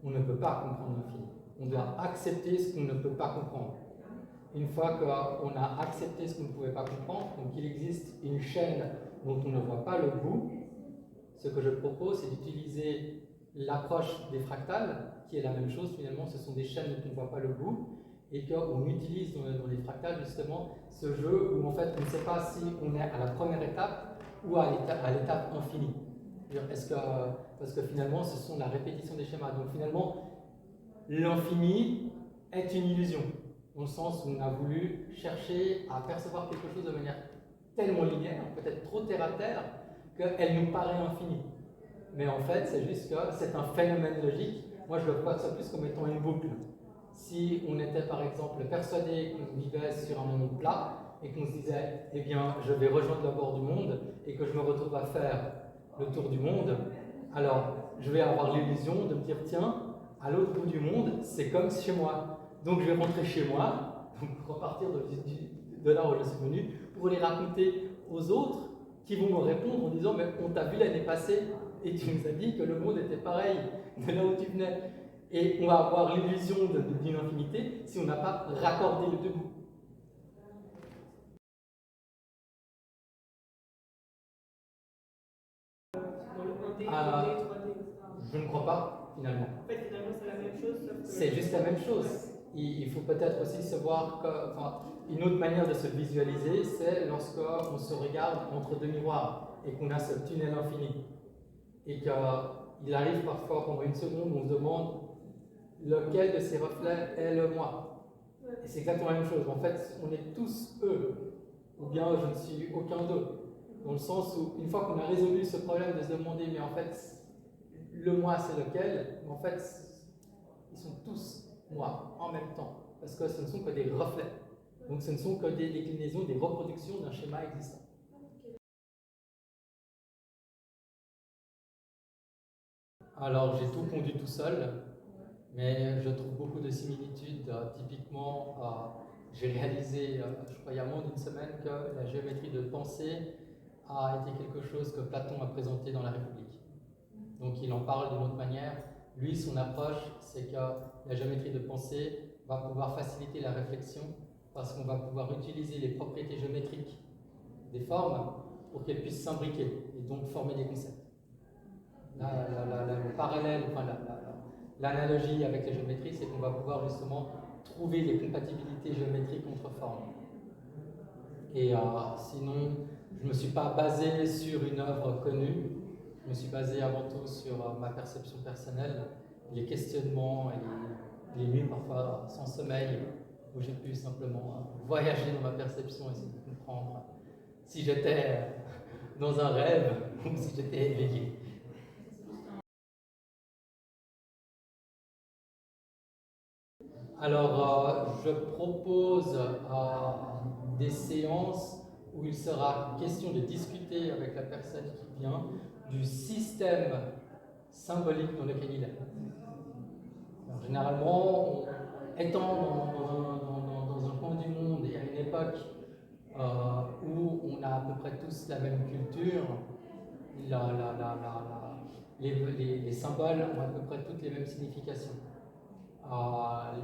on ne peut pas comprendre l'infini. On doit accepter ce qu'on ne peut pas comprendre. Une fois qu'on a accepté ce qu'on ne pouvait pas comprendre, donc il existe une chaîne dont on ne voit pas le bout, ce que je propose, c'est d'utiliser l'approche des fractales, qui est la même chose finalement, ce sont des chaînes dont on ne voit pas le bout, et qu'on utilise dans les fractales justement ce jeu où en fait on ne sait pas si on est à la première étape ou à l'étape infinie. Parce que finalement ce sont la répétition des schémas. Donc finalement, l'infini est une illusion, dans le sens où on a voulu chercher à percevoir quelque chose de manière tellement linéaire, peut-être trop terre à terre, qu'elle nous paraît infinie. Mais en fait, c'est juste que c'est un phénomène logique. Moi, je le vois ça plus comme étant une boucle. Si on était par exemple persuadé qu'on vivait sur un monde plat et qu'on se disait, eh bien, je vais rejoindre le bord du monde et que je me retrouve à faire le tour du monde, alors je vais avoir l'illusion de me dire, tiens, à l'autre bout du monde, c'est comme chez moi. Donc je vais rentrer chez moi, donc repartir de là où je suis venu, pour les raconter aux autres qui vont me répondre en disant, mais on t'a vu l'année passée et tu nous as dit que le monde était pareil de là où tu venais. Et on va avoir l'illusion d'une infinité si on n'a pas raccordé les deux bouts. Dans le 1D, 2D, 3D, etc. Je ne crois pas, finalement. En fait, finalement, c'est la même chose. C'est juste la même chose. Il faut peut-être aussi se voir que, une autre manière de se visualiser, c'est lorsqu'on se regarde entre deux miroirs et qu'on a ce tunnel infini. Et qu'il arrive parfois pendant une seconde, on se demande lequel de ces reflets est le moi. Et c'est exactement la même chose. En fait, on est tous eux, ou bien je ne suis aucun d'eux. Dans le sens où, une fois qu'on a résolu ce problème de se demander, mais en fait, le moi c'est lequel, en fait, ils sont tous moi en même temps. Parce que ce ne sont que des reflets. Donc ce ne sont que des déclinaisons, des reproductions d'un schéma existant. Alors j'ai tout pondu tout seul, mais je trouve beaucoup de similitudes. Typiquement, j'ai réalisé, je crois il y a moins d'une semaine, que la géométrie de pensée a été quelque chose que Platon a présenté dans la République. Donc il en parle d'une autre manière. Lui, son approche, c'est que la géométrie de pensée va pouvoir faciliter la réflexion parce qu'on va pouvoir utiliser les propriétés géométriques des formes pour qu'elles puissent s'imbriquer et donc former des concepts. Le parallèle, l'analogie avec les géométries, c'est qu'on va pouvoir justement trouver des compatibilités géométriques entre formes. Et sinon, je ne me suis pas basé sur une œuvre connue, je me suis basé avant tout sur ma perception personnelle, les questionnements et les nuits parfois sans sommeil, où j'ai pu simplement voyager dans ma perception et essayer de comprendre si j'étais dans un rêve ou si j'étais éveillé. Alors, je propose des séances où il sera question de discuter avec la personne qui vient du système symbolique dans lequel il est. Alors, généralement, étant dans un coin du monde et à une époque où on a à peu près tous la même culture, les symboles ont à peu près toutes les mêmes significations.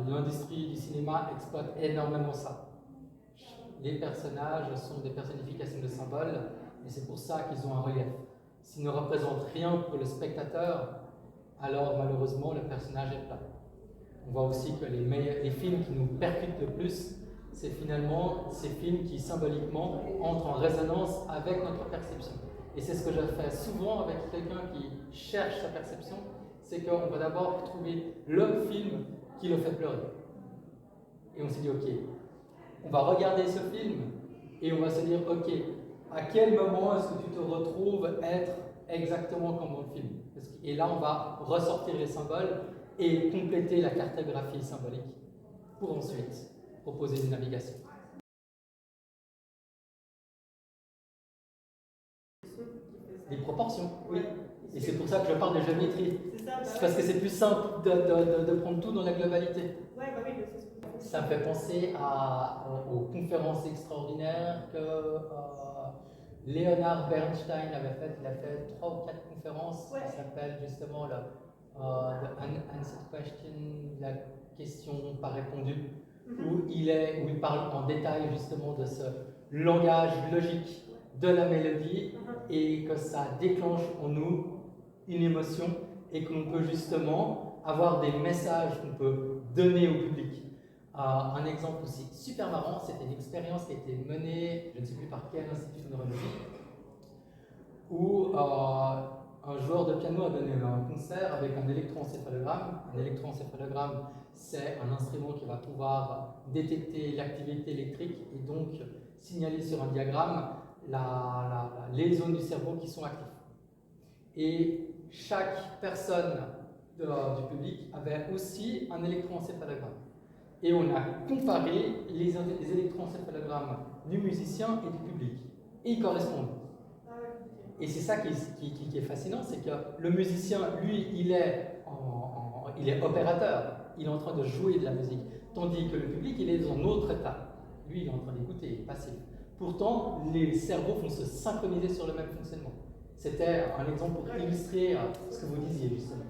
L'industrie du cinéma exploite énormément ça. Les personnages sont des personnifications de symboles et c'est pour ça qu'ils ont un relief. S'ils ne représentent rien pour le spectateur, alors malheureusement le personnage est plat. On voit aussi que les films qui nous percutent le plus, c'est finalement ces films qui symboliquement entrent en résonance avec notre perception. Et c'est ce que je fais souvent avec quelqu'un qui cherche sa perception, c'est qu'on va d'abord trouver le film qui le fait pleurer. Et on s'est dit, ok, on va regarder ce film et on va se dire, ok, à quel moment est-ce que tu te retrouves être exactement comme dans le film? Et là, on va ressortir les symboles et compléter la cartographie symbolique pour ensuite proposer une navigation. Les proportions, oui. Et c'est pour ça que je parle de géométrie. C'est parce que c'est plus simple de prendre tout dans la globalité. Ça me fait penser aux conférences extraordinaires que Leonard Bernstein avait faites. Il a fait 3 ou 4 conférences qui s'appellent justement the unanswered question, la question pas répondue, où il parle en détail justement de ce langage logique de la mélodie et que ça déclenche en nous une émotion et qu'on peut justement avoir des messages qu'on peut donner au public. Un exemple aussi super marrant, c'était une expérience qui a été menée, je ne sais plus par quel institut de neurologie, où un joueur de piano a donné un concert avec un électroencéphalogramme. Un électroencéphalogramme, c'est un instrument qui va pouvoir détecter l'activité électrique et donc signaler sur un diagramme les zones du cerveau qui sont actives. Et chaque personne du public avait aussi un électroencéphalogramme. Et on a comparé les électroencéphalogrammes du musicien et du public. Et ils correspondent. Et c'est ça qui est fascinant, c'est que le musicien, lui, il est opérateur, il est en train de jouer de la musique, tandis que le public, il est dans un autre état. Lui, il est en train d'écouter, il est passif. Pourtant, les cerveaux vont se synchroniser sur le même fonctionnement. C'était un exemple pour illustrer ce que vous disiez, justement.